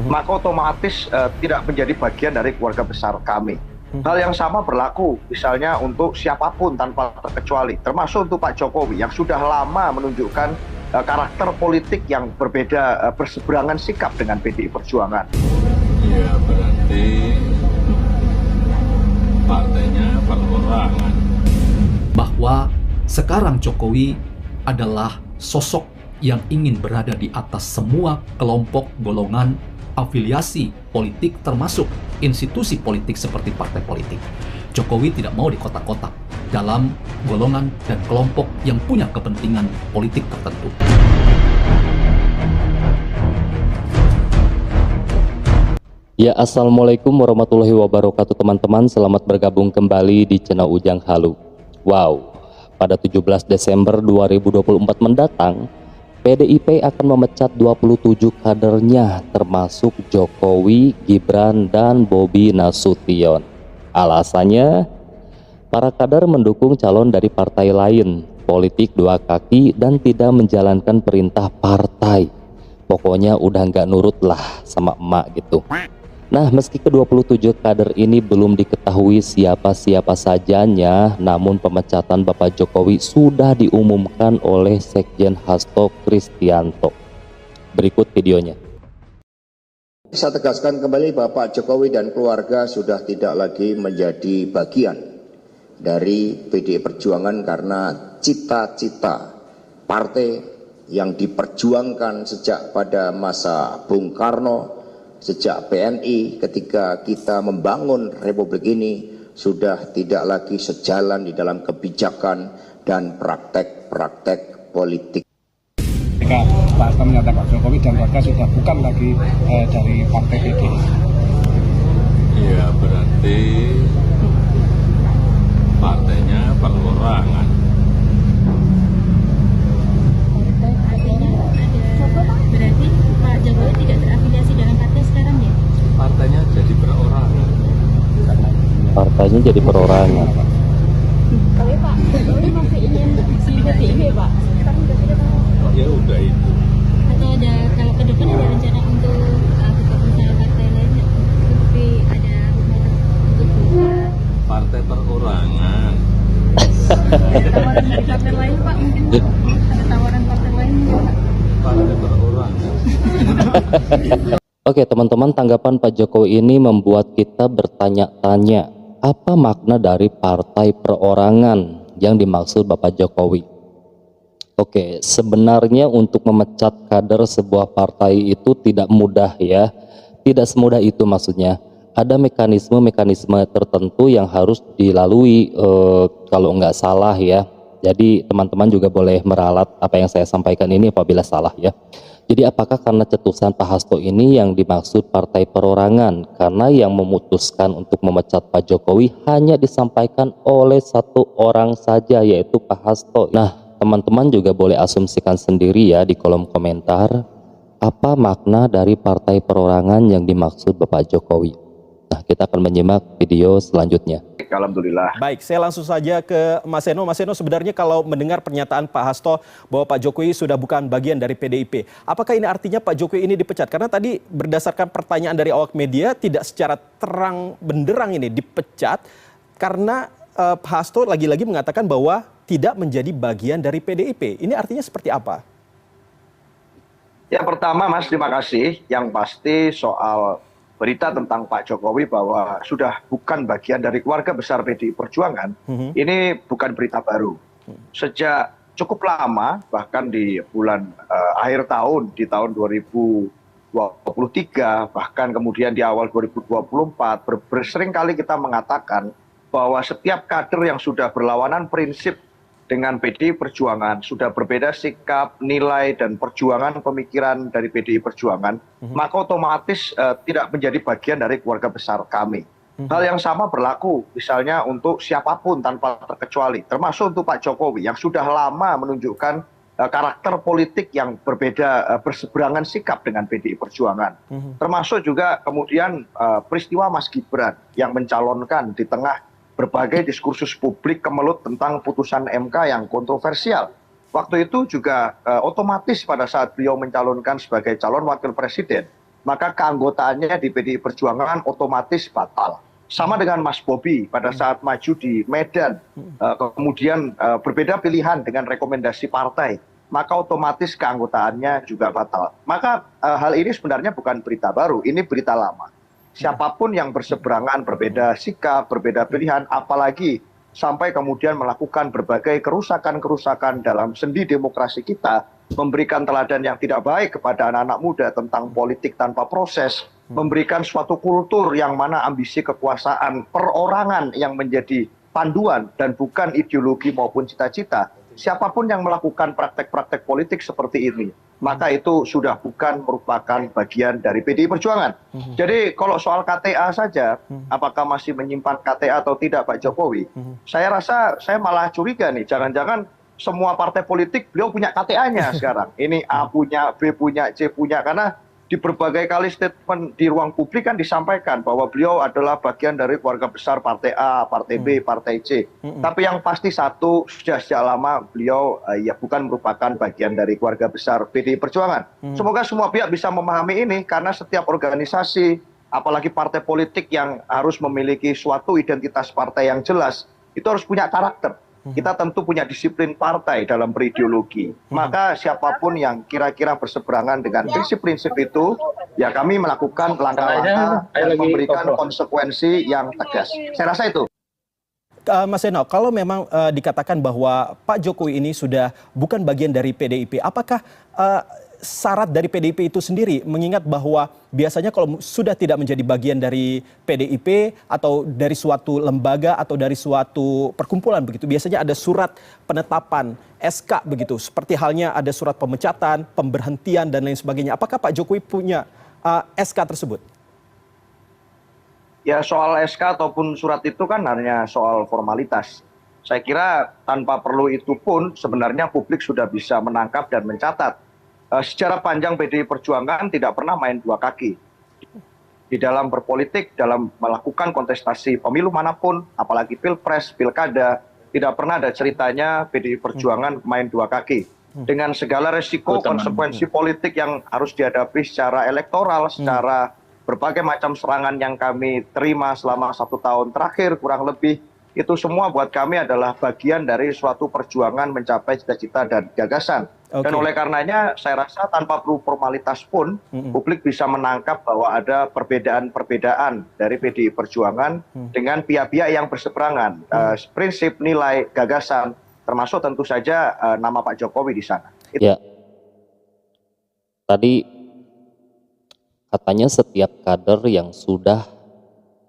maka otomatis tidak menjadi bagian dari keluarga besar kami. Hal yang sama berlaku misalnya untuk siapapun tanpa terkecuali, termasuk untuk Pak Jokowi yang sudah lama menunjukkan karakter politik yang berbeda, berseberangan sikap dengan PDI Perjuangan. Ya berarti partainya perorangan. Bahwa sekarang Jokowi adalah sosok yang ingin berada di atas semua kelompok, golongan, afiliasi politik termasuk institusi politik seperti partai politik. Jokowi tidak mau dikotak-kotak dalam golongan dan kelompok yang punya kepentingan politik tertentu. Ya, Assalamualaikum warahmatullahi wabarakatuh teman-teman. Selamat bergabung kembali di channel Ujang Halu. Wow, pada 17 Desember 2024 mendatang, PDIP akan memecat 27 kadernya termasuk Jokowi, Gibran, dan Bobi Nasution. Alasannya, para kader mendukung calon dari partai lain, politik dua kaki, dan tidak menjalankan perintah partai. Pokoknya udah nggak nurut lah sama emak gitu. Nah, meski ke-27 kader ini belum diketahui siapa-siapa sajanya, namun pemecatan Bapak Jokowi sudah diumumkan oleh Sekjen Hasto Kristianto. Berikut videonya. Saya tegaskan kembali Bapak Jokowi dan keluarga sudah tidak lagi menjadi bagian dari PDI Perjuangan karena cita-cita partai yang diperjuangkan sejak pada masa Bung Karno, sejak PNI ketika kita membangun republik ini sudah tidak lagi sejalan di dalam kebijakan dan praktek-praktek politik. Ketika Pak Hasto menyatakan Pak Jokowi dan keluarga sudah bukan lagi dari partai PDI. Ya berarti partainya perorangan. Berarti Pak Jokowi tidak terafiliasi dalam partai sekarang ya? Partainya jadi perorangan. Partainya jadi perorangan. Tapi Pak Jokowi masih ingin si PDIP Pak? Ya udah itu. Atau ada, kalau ke depan ada rencana untuk buka usaha partai lain nggak? Seperti ada rumah untuk buka Partai perorangan. ada tawaran dari partai lain Pak mungkin? Ada tawaran partai lain nggak Pak? Partai perorangan. Oke teman-teman, tanggapan Pak Jokowi ini membuat kita bertanya-tanya, apa makna dari partai perorangan yang dimaksud Bapak Jokowi? Oke, sebenarnya untuk memecat kader sebuah partai itu tidak mudah ya. Tidak semudah itu maksudnya. Ada mekanisme-mekanisme tertentu yang harus dilalui kalau nggak salah ya. Jadi teman-teman juga boleh meralat apa yang saya sampaikan ini apabila salah ya. Jadi apakah karena cetusan Pak Hasto ini yang dimaksud partai perorangan? Karena yang memutuskan untuk memecat Pak Jokowi hanya disampaikan oleh satu orang saja, yaitu Pak Hasto. Nah, teman-teman juga boleh asumsikan sendiri ya di kolom komentar, apa makna dari partai perorangan yang dimaksud Bapak Jokowi. Nah, kita akan menyimak video selanjutnya. Alhamdulillah. Baik, saya langsung saja ke Mas Eno. Mas Eno, sebenarnya kalau mendengar pernyataan Pak Hasto bahwa Pak Jokowi sudah bukan bagian dari PDIP, apakah ini artinya Pak Jokowi ini dipecat? Karena tadi berdasarkan pertanyaan dari awak media tidak secara terang benderang ini dipecat karena Pak Hasto lagi-lagi mengatakan bahwa tidak menjadi bagian dari PDIP. Ini artinya seperti apa? Yang pertama Mas, terima kasih. Yang pasti soal berita tentang Pak Jokowi bahwa sudah bukan bagian dari keluarga besar PDI Perjuangan, ini bukan berita baru. Sejak cukup lama, bahkan di bulan akhir tahun, di tahun 2023, bahkan kemudian di awal 2024, bersering kali kita mengatakan bahwa setiap kader yang sudah berlawanan prinsip dengan PDI Perjuangan, sudah berbeda sikap, nilai, dan perjuangan pemikiran dari PDI Perjuangan, maka otomatis tidak menjadi bagian dari keluarga besar kami. Hal yang sama berlaku misalnya untuk siapapun tanpa terkecuali, termasuk untuk Pak Jokowi yang sudah lama menunjukkan karakter politik yang berbeda, berseberangan sikap dengan PDI Perjuangan. Termasuk juga kemudian peristiwa Mas Gibran yang mencalonkan di tengah berbagai diskursus publik kemelut tentang putusan MK yang kontroversial. Waktu itu juga otomatis pada saat beliau mencalonkan sebagai calon wakil presiden, maka keanggotaannya di PDI Perjuangan otomatis batal. Sama dengan Mas Bobi pada saat maju di Medan, kemudian berbeda pilihan dengan rekomendasi partai, maka otomatis keanggotaannya juga batal. Maka hal ini sebenarnya bukan berita baru, ini berita lama. Siapapun yang berseberangan, berbeda sikap, berbeda pilihan, apalagi sampai kemudian melakukan berbagai kerusakan-kerusakan dalam sendi demokrasi kita, memberikan teladan yang tidak baik kepada anak-anak muda tentang politik tanpa proses, memberikan suatu kultur yang mana ambisi kekuasaan perorangan yang menjadi panduan dan bukan ideologi maupun cita-cita. Siapapun yang melakukan praktek-praktek politik seperti ini, maka itu sudah bukan merupakan bagian dari PDI Perjuangan. Jadi kalau soal KTA saja, apakah masih menyimpan KTA atau tidak Pak Jokowi, saya rasa saya malah curiga nih, jangan-jangan semua partai politik beliau punya KTA-nya sekarang. Ini A punya, B punya, C punya, karena di berbagai kali statement di ruang publik kan disampaikan bahwa beliau adalah bagian dari keluarga besar partai A, partai B, partai C. Tapi yang pasti satu, sudah sejak lama beliau ya bukan merupakan bagian dari keluarga besar PDI Perjuangan. Semoga semua pihak bisa memahami ini, karena setiap organisasi, apalagi partai politik yang harus memiliki suatu identitas partai yang jelas, itu harus punya karakter. Kita tentu punya disiplin partai dalam berideologi. Maka siapapun yang kira-kira berseberangan dengan prinsip-prinsip itu, ya kami melakukan langkah-langkah dan memberikan konsekuensi yang tegas. Saya rasa itu. Mas Seno, kalau memang dikatakan bahwa Pak Jokowi ini sudah bukan bagian dari PDIP, apakah syarat dari PDIP itu sendiri, mengingat bahwa biasanya kalau sudah tidak menjadi bagian dari PDIP atau dari suatu lembaga atau dari suatu perkumpulan begitu, biasanya ada surat penetapan SK begitu, seperti halnya ada surat pemecatan, pemberhentian dan lain sebagainya. Apakah Pak Jokowi punya SK tersebut? Ya, soal SK ataupun surat itu kan hanya soal formalitas. Saya kira tanpa perlu itu pun sebenarnya publik sudah bisa menangkap dan mencatat. Sejarah panjang PDI Perjuangan tidak pernah main dua kaki. Di dalam berpolitik, dalam melakukan kontestasi pemilu manapun, apalagi pilpres, pilkada, tidak pernah ada ceritanya PDI Perjuangan main dua kaki. Dengan segala resiko, konsekuensi politik yang harus dihadapi secara elektoral, secara berbagai macam serangan yang kami terima selama 1 tahun terakhir kurang lebih, itu semua buat kami adalah bagian dari suatu perjuangan mencapai cita-cita dan gagasan. Dan oleh karenanya saya rasa tanpa perlu formalitas pun publik bisa menangkap bahwa ada perbedaan-perbedaan dari PDI Perjuangan dengan pihak-pihak yang berseberangan. Prinsip, nilai, gagasan, termasuk tentu saja nama Pak Jokowi di sana. Ya, tadi katanya setiap kader yang sudah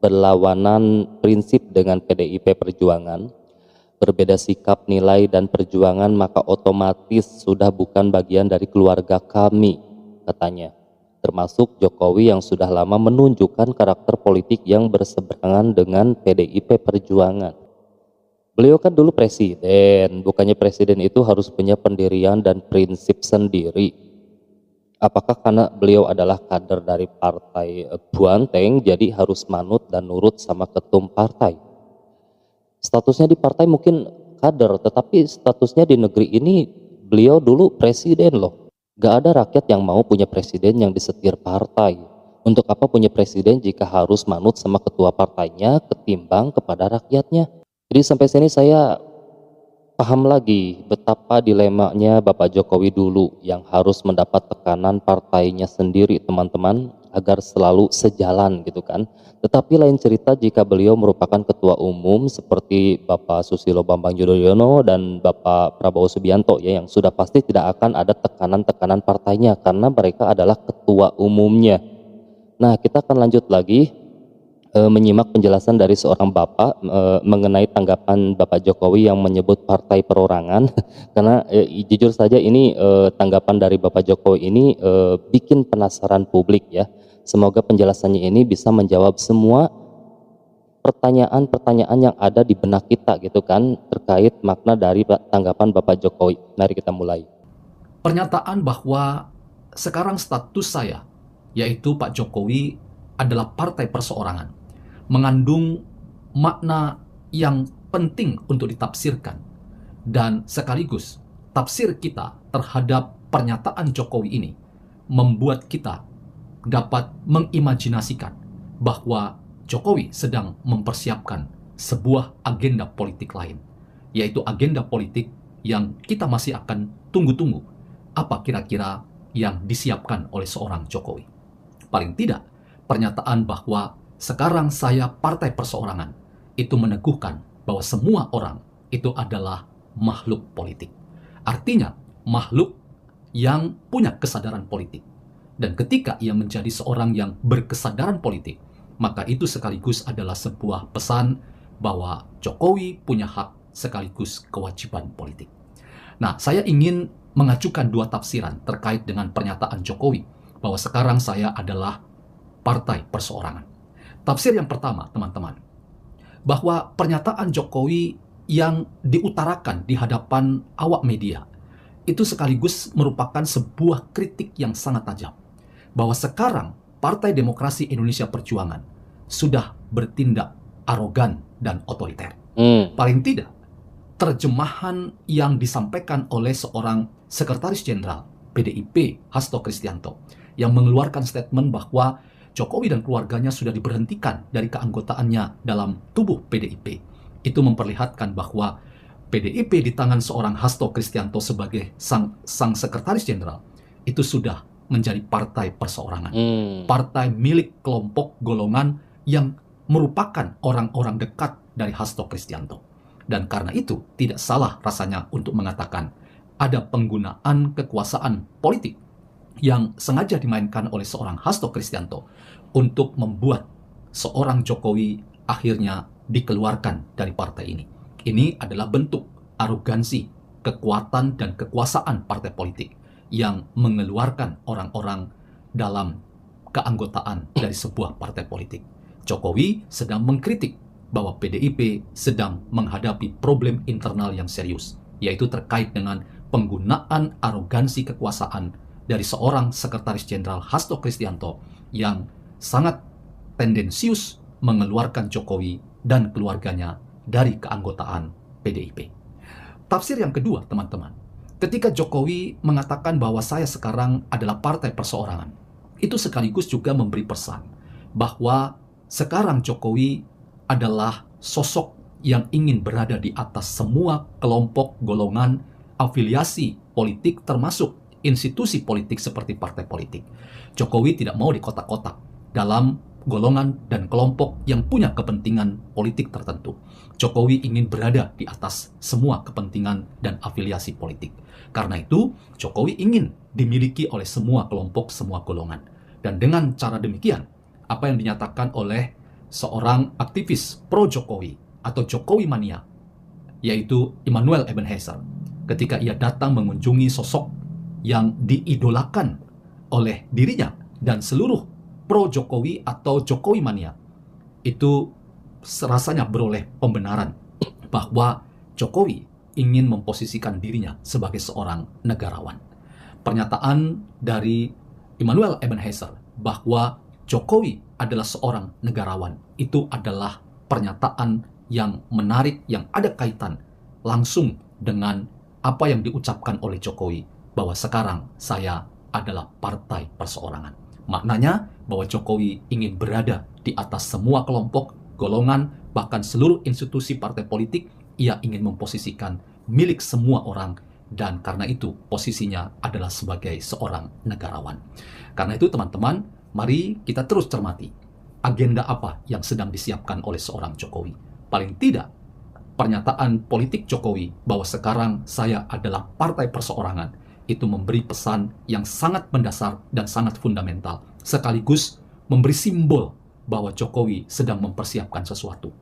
berlawanan prinsip dengan PDIP Perjuangan, berbeda sikap, nilai, dan perjuangan, maka otomatis sudah bukan bagian dari keluarga kami, katanya. Termasuk Jokowi yang sudah lama menunjukkan karakter politik yang berseberangan dengan PDIP Perjuangan. Beliau kan dulu presiden, bukannya presiden itu harus punya pendirian dan prinsip sendiri. Apakah karena beliau adalah kader dari partai Buanteng, jadi harus manut dan nurut sama ketum partai? Statusnya di partai mungkin kader, tetapi statusnya di negeri ini beliau dulu presiden loh. Gak ada rakyat yang mau punya presiden yang disetir partai. Untuk apa punya presiden jika harus manut sama ketua partainya ketimbang kepada rakyatnya? Jadi sampai sini saya paham lagi betapa dilemanya Bapak Jokowi dulu yang harus mendapat tekanan partainya sendiri, teman-teman, agar selalu sejalan gitu kan. Tetapi lain cerita jika beliau merupakan ketua umum seperti Bapak Susilo Bambang Yudhoyono dan Bapak Prabowo Subianto ya, yang sudah pasti tidak akan ada tekanan-tekanan partainya karena mereka adalah ketua umumnya. Nah, kita akan lanjut lagi menyimak penjelasan dari seorang bapak mengenai tanggapan Bapak Jokowi yang menyebut partai perorangan. Karena jujur saja ini tanggapan dari Bapak Jokowi ini bikin penasaran publik ya. Semoga penjelasannya ini bisa menjawab semua pertanyaan-pertanyaan yang ada di benak kita gitu kan, terkait makna dari tanggapan Bapak Jokowi. Mari kita mulai. Pernyataan bahwa sekarang status saya, yaitu Pak Jokowi, adalah partai perseorangan, mengandung makna yang penting untuk ditafsirkan. Dan sekaligus tafsir kita terhadap pernyataan Jokowi ini membuat kita dapat mengimajinasikan bahwa Jokowi sedang mempersiapkan sebuah agenda politik lain, yaitu agenda politik yang kita masih akan tunggu-tunggu apa kira-kira yang disiapkan oleh seorang Jokowi. Paling tidak, pernyataan bahwa sekarang saya partai perseorangan itu meneguhkan bahwa semua orang itu adalah makhluk politik. Artinya, makhluk yang punya kesadaran politik. Dan ketika ia menjadi seorang yang berkesadaran politik, maka itu sekaligus adalah sebuah pesan bahwa Jokowi punya hak sekaligus kewajiban politik. Nah, saya ingin mengajukan dua tafsiran terkait dengan pernyataan Jokowi bahwa sekarang saya adalah partai perseorangan. Tafsir yang pertama, teman-teman, bahwa pernyataan Jokowi yang diutarakan di hadapan awak media itu sekaligus merupakan sebuah kritik yang sangat tajam bahwa sekarang Partai Demokrasi Indonesia Perjuangan sudah bertindak arogan dan otoriter. Paling tidak, terjemahan yang disampaikan oleh seorang sekretaris jenderal PDIP Hasto Kristianto yang mengeluarkan statement bahwa Jokowi dan keluarganya sudah diberhentikan dari keanggotaannya dalam tubuh PDIP. Itu memperlihatkan bahwa PDIP di tangan seorang Hasto Kristianto sebagai sang sekretaris jenderal itu sudah menjadi partai perseorangan. Partai milik kelompok golongan yang merupakan orang-orang dekat dari Hasto Kristianto. Dan karena itu tidak salah rasanya untuk mengatakan ada penggunaan kekuasaan politik yang sengaja dimainkan oleh seorang Hasto Kristianto untuk membuat seorang Jokowi akhirnya dikeluarkan dari partai ini. Ini adalah bentuk arogansi, kekuatan dan kekuasaan partai politik yang mengeluarkan orang-orang dalam keanggotaan dari sebuah partai politik. Jokowi sedang mengkritik bahwa PDIP sedang menghadapi problem internal yang serius, yaitu terkait dengan penggunaan arogansi kekuasaan dari seorang sekretaris jenderal Hasto Kristianto yang sangat tendensius mengeluarkan Jokowi dan keluarganya dari keanggotaan PDIP. Tafsir yang kedua, teman-teman, ketika Jokowi mengatakan bahwa saya sekarang adalah partai perseorangan, itu sekaligus juga memberi pesan bahwa sekarang Jokowi adalah sosok yang ingin berada di atas semua kelompok, golongan, afiliasi politik, termasuk institusi politik seperti partai politik. Jokowi tidak mau dikotak-kotak dalam golongan dan kelompok yang punya kepentingan politik tertentu. Jokowi ingin berada di atas semua kepentingan dan afiliasi politik. Karena itu, Jokowi ingin dimiliki oleh semua kelompok, semua golongan. Dan dengan cara demikian, apa yang dinyatakan oleh seorang aktivis pro-Jokowi atau Jokowi mania, yaitu Immanuel Ebenheiser, ketika ia datang mengunjungi sosok yang diidolakan oleh dirinya dan seluruh pro-Jokowi atau Jokowi mania, itu rasanya beroleh pembenaran bahwa Jokowi ingin memposisikan dirinya sebagai seorang negarawan. Pernyataan dari Immanuel Ebenheiser bahwa Jokowi adalah seorang negarawan, itu adalah pernyataan yang menarik, yang ada kaitan langsung dengan apa yang diucapkan oleh Jokowi, bahwa sekarang saya adalah partai perseorangan. Maknanya bahwa Jokowi ingin berada di atas semua kelompok, golongan, bahkan seluruh institusi partai politik. Ia ingin memposisikan milik semua orang, dan karena itu posisinya adalah sebagai seorang negarawan. Karena itu teman-teman, mari kita terus cermati agenda apa yang sedang disiapkan oleh seorang Jokowi. Paling tidak, pernyataan politik Jokowi bahwa sekarang saya adalah partai perseorangan itu memberi pesan yang sangat mendasar dan sangat fundamental, sekaligus memberi simbol bahwa Jokowi sedang mempersiapkan sesuatu.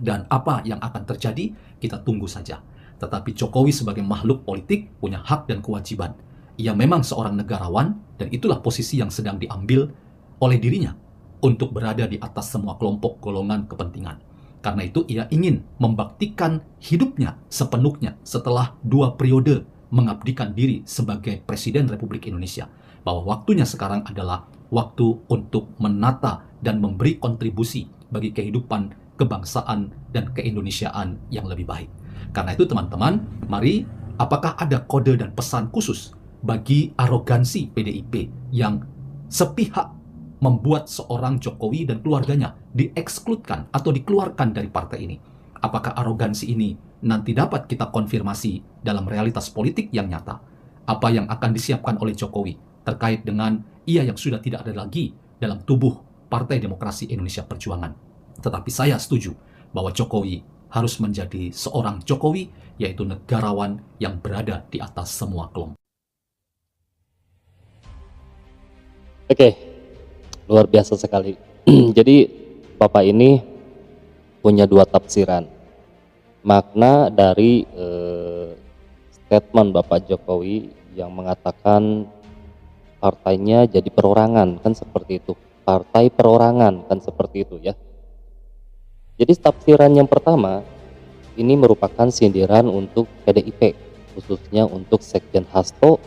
Dan apa yang akan terjadi, kita tunggu saja. Tetapi Jokowi sebagai makhluk politik punya hak dan kewajiban. Ia memang seorang negarawan, dan itulah posisi yang sedang diambil oleh dirinya untuk berada di atas semua kelompok, golongan, kepentingan. Karena itu ia ingin membaktikan hidupnya sepenuhnya setelah 2 periode mengabdikan diri sebagai Presiden Republik Indonesia, bahwa waktunya sekarang adalah waktu untuk menata dan memberi kontribusi bagi kehidupan kebangsaan dan keindonesiaan yang lebih baik. Karena itu teman-teman, mari, apakah ada kode dan pesan khusus bagi arogansi PDIP yang sepihak membuat seorang Jokowi dan keluarganya diekskludkan atau dikeluarkan dari partai ini? Apakah arogansi ini nanti dapat kita konfirmasi dalam realitas politik yang nyata? Apa yang akan disiapkan oleh Jokowi terkait dengan ia yang sudah tidak ada lagi dalam tubuh Partai Demokrasi Indonesia Perjuangan? Tetapi saya setuju bahwa Jokowi harus menjadi seorang Jokowi, yaitu negarawan yang berada di atas semua kelompok. Oke, luar biasa sekali. Jadi Bapak ini punya dua tafsiran. Makna dari statement Bapak Jokowi yang mengatakan partainya jadi perorangan, kan seperti itu. Partai perorangan, kan seperti itu ya. Jadi tafsiran yang pertama, ini merupakan sindiran untuk PDIP, khususnya untuk Sekjen Hasto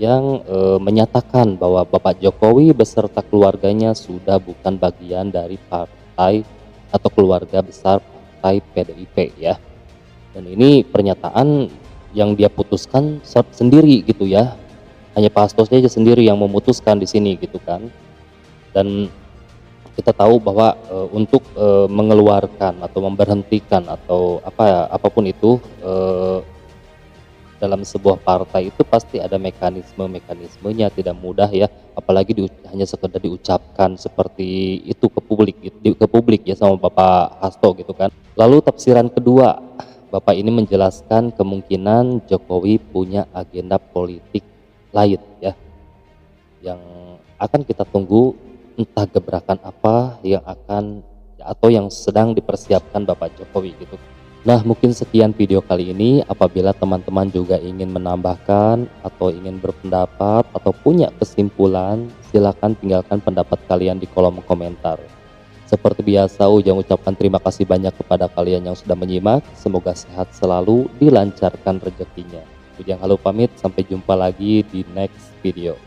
yang menyatakan bahwa Bapak Jokowi beserta keluarganya sudah bukan bagian dari partai atau keluarga besar partai PDIP ya. Dan ini pernyataan yang dia putuskan sendiri gitu ya. Hanya Pak Hasto saja sendiri yang memutuskan di sini gitu kan. Dan kita tahu bahwa untuk mengeluarkan atau memberhentikan atau apapun itu dalam sebuah partai itu pasti ada mekanismenya, tidak mudah ya, apalagi hanya sekedar diucapkan seperti itu ke publik ya sama Bapak Hasto gitu kan. Lalu tafsiran kedua, Bapak ini menjelaskan kemungkinan Jokowi punya agenda politik lain ya, yang akan kita tunggu, entah gebrakan apa yang akan atau yang sedang dipersiapkan Bapak Jokowi gitu. Nah, mungkin sekian video kali ini. Apabila teman-teman juga ingin menambahkan atau ingin berpendapat atau punya kesimpulan, silakan tinggalkan pendapat kalian di kolom komentar. Seperti biasa, Ujang ucapkan terima kasih banyak kepada kalian yang sudah menyimak. Semoga sehat selalu, dilancarkan rezekinya. Ujang halo pamit, sampai jumpa lagi di next video.